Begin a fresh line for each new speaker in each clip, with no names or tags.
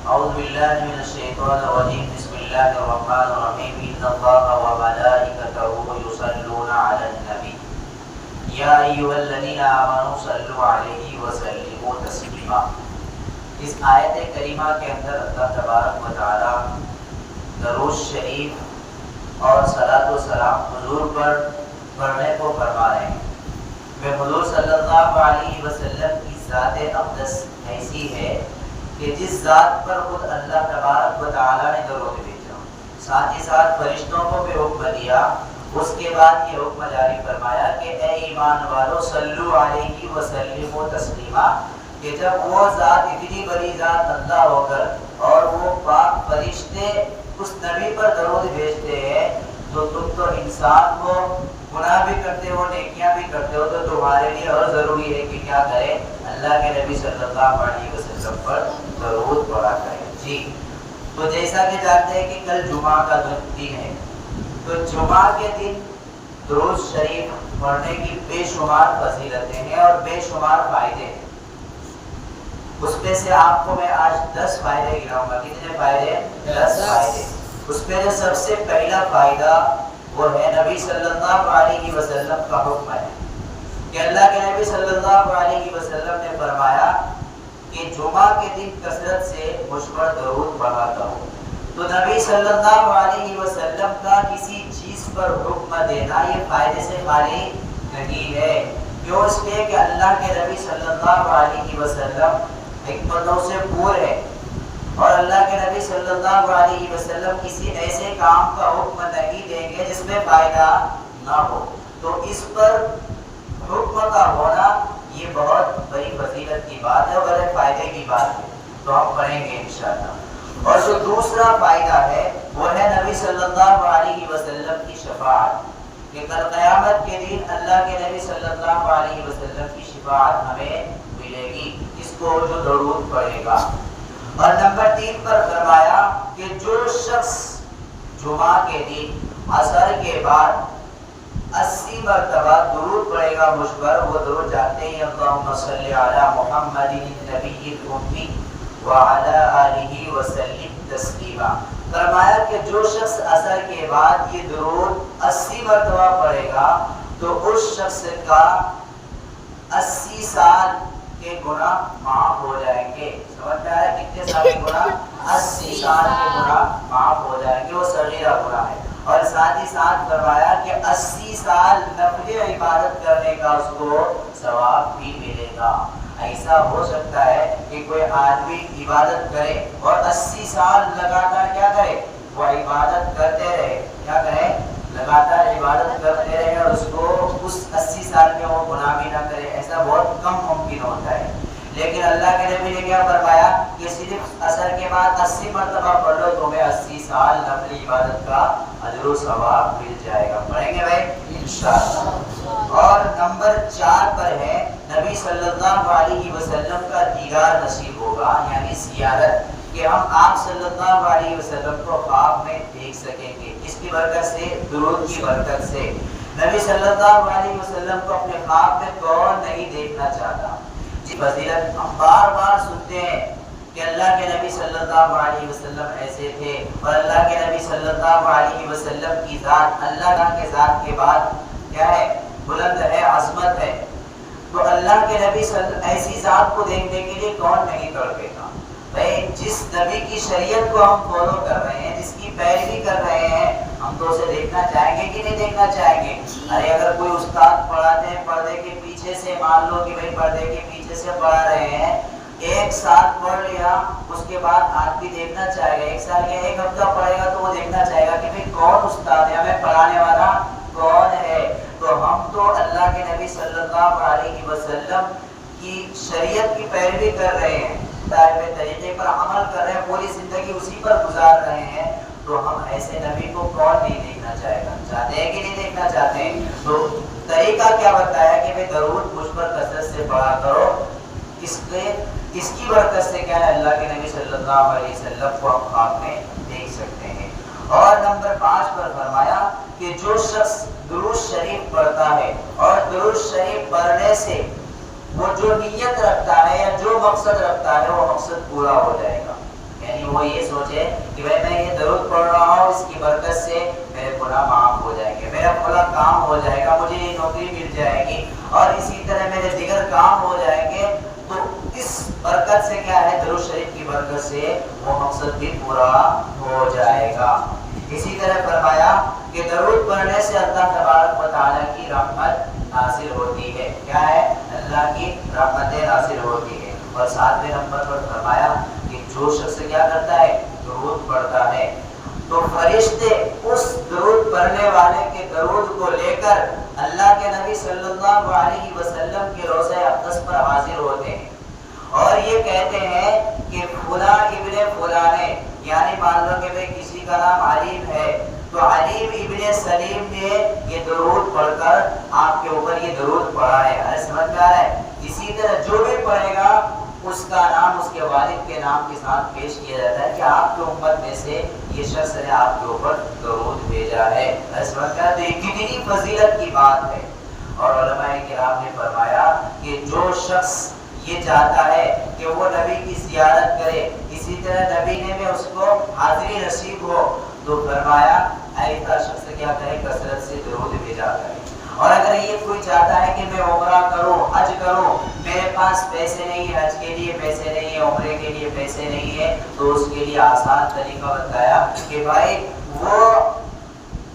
اعوذ باللہ من الشیطان الرجیم بسم اللہ الرحمن الرحیم ان اللہ وملائکتہ یصلون علی النبی یا ایھا الذین آمنوا صلوا علیہ وسلموا تسلیما۔ اس آیت کریمہ کے اندر اللہ تبارک و تعالی درود شریف اور صلاۃ و سلام حضور پر پڑھنے کو فرما رہے ہیں۔ میں حضور صلی اللہ علیہ وسلم کی ذات اقدس ایسی ہے کہ جس ذات پر خود اللہ تبارک و تعالی نے درود بھیجا، ساتھ ہی ساتھ فرشتوں کو بھی حکم دیا، اس کے بعد یہ حکم جاری فرمایا کہ اے ایمان والو صلو علیہ وسلموا تسلیما، کہ جب وہ ذات اتنی بڑی ذات اللہ ہو کر اور وہ پاک فرشتے اس نبی پر درود بھیجتے ہیں تو تم تو انسان کو گناہ بھی کرتے ہو نیکیاں بھی کرتے ہو، تو تمہارے لیے اور ضروری ہے کہ کیا کرے، اللہ کے نبی صلی اللہ علیہ وسلم پر درود پڑھا کرے۔ جی تو جیسا کہ جانتے ہیں کہ کل جمعہ کا دن ہے، تو جمعہ کے دن درود شریف پڑھنے کی بے شمار فضیلتیں ہیں اور بے شمار فائدے ہیں۔ اس میں سے آپ کو میں آج 10 فائدے گناؤں گا۔ کتنے فائدے؟ 10 فائدے۔ اس میں جو سب سے پہلا فائدہ وہ ہے نبی صلی اللہ علیہ وسلم کا حکم ہے کہ اللہ کے نبی صلی اللہ علیہ وسلم نے فرمایا کہ جمعہ کے دن کثرت سے مجھ پر درود پڑھا کرو۔ تو نبی صلی اللہ علیہ وسلم کا کسی چیز پر حکم دینا یہ فائدے سے خالی نہیں ہے، کیوں؟ اس لیے کہ اللہ کے نبی صلی اللہ علیہ وسلم حکمتوں سے پور ہے، اور اللہ کے نبی صلی اللہ علیہ وسلم کسی ایسے کام کا حکم نہیں دیں گے جس میں فائدہ نہ ہو۔ تو اس پر حکم کا ہونا یہ بہت بڑی فضیلت کی بات ہے اور بڑے فائدے کی بات ہے، تو ہم پڑھیں گے انشاءاللہ۔ اور جو دوسرا فائدہ ہے وہ ہے نبی صلی اللہ علیہ وسلم کی شفاعت، کہ کل قیامت کے دن اللہ کے نبی صلی اللہ علیہ وسلم کی شفاعت ہمیں ملے گی، اس کو جو درود پڑھے گا۔ اور نمبر 3 پر فرمایا کہ جو شخص جمعہ کے دن عصر کے بعد 80 مرتبہ درود پڑھے گا مجھ پر، وہ درود جانتے ہیں اللہم صلی علی محمد النبی الامی وعلی آلہ وسلم تسلیما۔ فرمایا کہ جو شخص عصر کے بعد یہ درود 80 مرتبہ پڑھے گا تو اس شخص کا 80 سال کے گناہ معاف ہو جائیں گے۔ سمجھ میں آ رہا ہے کتنے سال کے گناہ؟ 80 سال کے گناہ معاف ہو جائیں گے، وہ صغیرہ گناہ ہے۔ اور ساتھ ہی ساتھ فرمایا کہ 80 سال نفل عبادت کرنے کا اس کو ثواب بھی ملے گا۔ ایسا ہو سکتا ہے کہ کوئی آدمی عبادت کرے اور 80 سال لگاتار کیا کرے؟ وہ عبادت کرتے رہے، کیا کرے؟ لگاتار عبادت کرتے رہے اور اس کو اس 80 سال میں وہ گناہ بھی نہ کرے، ایسا بہت کم ممکن ہوتا ہے۔ لیکن اللہ کے نبی نے کیا فرمایا کہ صرف عصر کے بعد 80 مرتبہ پڑھ لو، تمہیں 80 سال نفل عبادت کا اجر و ثواب مل جائے گا۔ پڑھیں گے بھائی انشاءاللہ۔ اور نمبر 4 پر ہے نبی صلی اللہ علیہ وسلم کا دیدار نصیب ہوگا، یعنی زیارت، کہ ہم آپ صلی اللہ علیہ وسلم کو خواب میں دیکھ سکیں گے۔ اس کی برکت سے، درود کی برکت سے، نبی صلی اللہ علیہ وسلم کو اپنے خواب میں کون نہیں دیکھنا چاہتا۔ جی فضیلت ہم بار بار سنتے ہیں کہ اللہ کے نبی صلی اللہ علیہ وسلم ایسے تھے، اور اللہ کے نبی صلی اللہ علیہ وسلم کی ذات اللہ کے ذات کے بعد کیا ہے؟ بلند ہے، عظمت ہے۔ تو اللہ کے نبی ایسی ذات کو دیکھنے کے لیے کون نہیں تڑپے گا؟ بھائی جس نبی کی شریعت کو ہم فالو کر رہے ہیں، جس کی پیروی کر رہے ہیں، ہم تو اسے دیکھنا چاہیں گے کہ نہیں دیکھنا چاہیں گے؟ ارے اگر کوئی استاد پڑھاتے ہیں پردے کے پیچھے سے، مان لو کہ بھائی پردے کے پیچھے سے پڑھا رہے ہیں، 1 سال پڑھ لیا، اس کے بعد آدمی دیکھنا چاہے گا، 1 سال یا 1 ہفتہ پڑھے گا تو وہ دیکھنا چاہے گا کہ بھائی کون استاد ہے، ہمیں پڑھانے والا کون ہے۔ تو ہم تو اللہ کے نبی صلی اللہ علیہ وسلم کی شریعت کی پیروی کر رہے ہیں، طریقے پر عمل کر رہے ہیں، پوری زندگی اسی پر گزار رہے ہیں، تو ہم ایسے نبی کو کون نہیں دیکھنا چاہے گا؟ چاہتے ہیں کہ نہیں دیکھنا چاہتے ہیں؟ تو طریقہ کیا بتایا کہ بھائی درود مجھ پر کثرت سے پڑھا کرو۔ اس کی برکت سے کیا ہے؟ اللہ کے نبی صلی اللہ علیہ وسلم کو ہم خواب میں دیکھ سکتے ہیں۔ اور نمبر 5 پر فرمایا کہ جو شخص درود شریف پڑھتا ہے اور درود شریف پڑھنے سے وہ جو نیت رکھتا ہے یا جو مقصد رکھتا ہے وہ مقصد پورا ہو جائے گا، یعنی وہ یہ سوچے کہ بھائی میں یہ درود پڑھ رہا ہوں، اس کی برکت سے میرے گناہ معاف ہو جائیں گے، میرا فلاں کام ہو جائے گا، مجھے یہ نوکری مل جائے گی، اور اسی طرح میرے دیگر کام ہو جائیں گے۔ تو اس برکت سے کیا ہے، درود شریف کی برکت سے وہ مقصد بھی پورا ہو جائے گا۔ اسی طرح فرمایا کہ درود پڑھنے سے اللہ تبارک و تعالیٰ کی رحمت نازل ہوتی ہے۔ کیا ہے؟ اللہ کی رحمتیں نازل ہوتی ہے۔ اور 7ویں نمبر پر فرمایا کہ جو شخص کیا کرتا ہے، درود پڑھتا ہے، تو فرشتے اس درود پڑھنے والے کے درود کو لے کر اللہ کے نبی صلی اللہ علیہ وسلم کے روضہ اقدس پر حاضر ہوتے ہیں، اور یہ کہتے ہیں کہ فلاں ابن فلاں نے، یعنی مان لو کہ بھئی کسی کا نام علیم ہے، تو علیم ابن سلیم نے یہ درود پڑھ کر آپ کے اوپر یہ درود پڑھا ہے۔ ارے سمجھ میں آ رہا ہے؟ اسی طرح جو بھی پڑھے گا اس کا نام اس کے والد کے نام کے ساتھ پیش کیا جاتا ہے کہ آپ کی امت میں سے یہ شخص نے آپ کے اوپر درود بھیجا ہے۔ اس وقت تو یہ کتنی فضیلت کی بات ہے۔ اور علماء کرام نے فرمایا کہ جو شخص یہ چاہتا ہے کہ وہ نبی کی زیارت کرے، اسی طرح نبی نے میں اس کو حاضری نصیب ہو، تو فرمایا ایسا شخص کیا کرے، کثرت سے درود بھیجا کرے۔ اور اگر یہ کوئی چاہتا ہے کہ میں عمرہ کروں، حج کروں، میرے پاس پیسے نہیں ہیں، حج کے لیے پیسے نہیں ہیں، عمرے کے لیے پیسے نہیں ہیں، تو اس کے لیے آسان طریقہ بتایا کہ بھائی وہ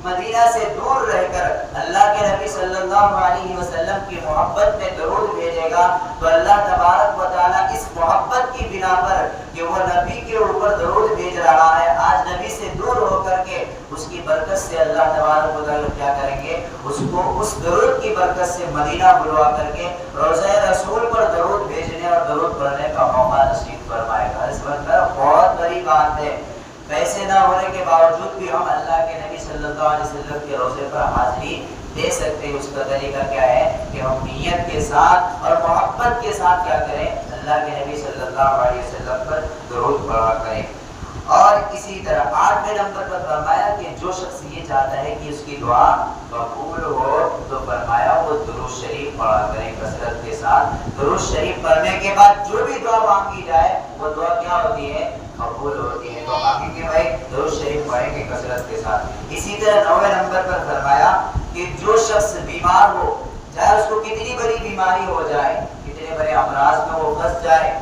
مدینہ سے دور رہ کر اللہ کے نبی صلی اللہ علیہ وسلم کی محبت میں درود بھیجے گا، تو اللہ تبارک و تعالیٰ اس محبت کی بنا پر کہ وہ نبی کے اوپر درود بھیج رہا ہے، آج نبی سے دور ہو کر کے اس کی برکت سے اللہ تبارک و تعالیٰ کیا کریں گے، اس کو اس درود کی برکت سے مدینہ بلوا کر کے روضہ رسول پر درود بھیجنے اور درود پڑھنے کا موقع نصیب فرمائے گا۔ اس وقت بہت بڑی بات ہے، پیسے نہ ہونے کے باوجود بھی ہم اللہ کے نبی صلی اللہ علیہ وسلم کے روضے پر حاضری دے سکتے ہیں۔ اس کا طریقہ کیا ہے کہ ہم نیت کے ساتھ اور محبت کے ساتھ کیا کریں، اللہ کے نبی صلی اللہ علیہ وسلم پر درود پڑھا کریں۔ اور اسی طرح 8ویں نمبر پر فرمایا کہ جو شخص یہ چاہتا ہے کہ اس کی دعا قبول ہو، تو فرمایا وہ درود شریف پڑھا کریں کثرت کے ساتھ۔ درود شریف پڑھنے کے بعد جو بھی دعا مانگی جائے وہ دعا کیا ہوتی ہے، قبول ہوتی ہے۔ تو مانگیں گے بھائی درود شریف پڑھیں گے کثرت کے ساتھ۔ اسی طرح 9ویں نمبر پر فرمایا کہ جو شخص بیمار ہو، چاہے اس کو کتنی بڑی بیماری ہو جائے، کتنے بڑے امراض میں وہ پھنس جائے،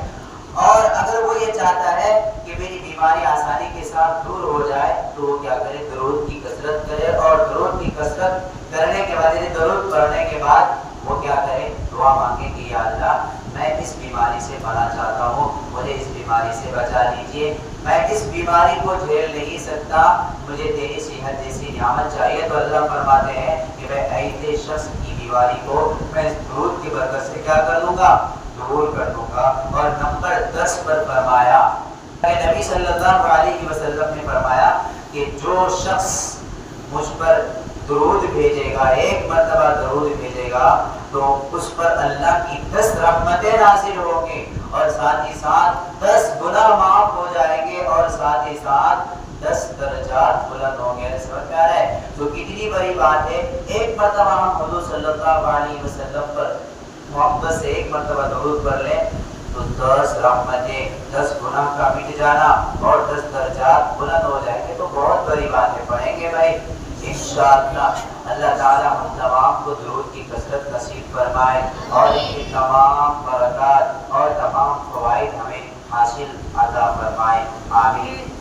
اور اگر وہ یہ چاہتا ہے کہ میری بیماری آسانی کے ساتھ دور ہو جائے، تو وہ کیا کرے، درود کی کثرت کرے، اور درود کی کثرت کرنے کے بعد، درود پڑھنے کے بعد وہ کیا کرے، دعا مانگے کہ یا اللہ میں اس بیماری سے بچنا چاہتا ہوں، مجھے اس بیماری سے بچا لیجئے، میں اس بیماری کو جھیل نہیں سکتا، مجھے تیری صحت جیسی نعمت چاہیے۔ تو اللہ فرماتے ہیں کہ میں ایسے شخص کی بیماری کو میں اس درود کی برکت سے کیا کر دوں گا، دور کر دوں گا۔ اور نمبر 10 پر فرمایا کہ نبی صلی اللہ علیہ وسلم نے فرمایا کہ جو شخص مجھ پر درود بھیجے گا، ایک مرتبہ درود بھیجے گا، تو اس پر اللہ کی 10 رحمتیں نازل ہوں گی، اور ساتھ ہی ساتھ 10 گناہ معاف ہو جائیں گے، اور ساتھ ہی ساتھ 10 درجات بلند ہوں گے۔ سمجھ میں آ رہا ہے؟ تو کتنی بڑی بات ہے، ایک مرتبہ ہم حضور صلی اللہ علیہ وسلم پر محبت سے ایک مرتبہ درود پڑھ لیں تو 10 رحمتیں، 10 گناہ کا مٹ جانا اور 10 درجات بلند ہو جائیں گے۔ تو بہت بڑی بات ہے، پڑھیں گے بھائی انشاءاللہ۔ اللہ تعالی ہم تمام کو درود کی کثرت نصیب فرمائے، اور ان کی تمام برکات اور تمام فوائد ہمیں حاصل عطا فرمائے، آمین۔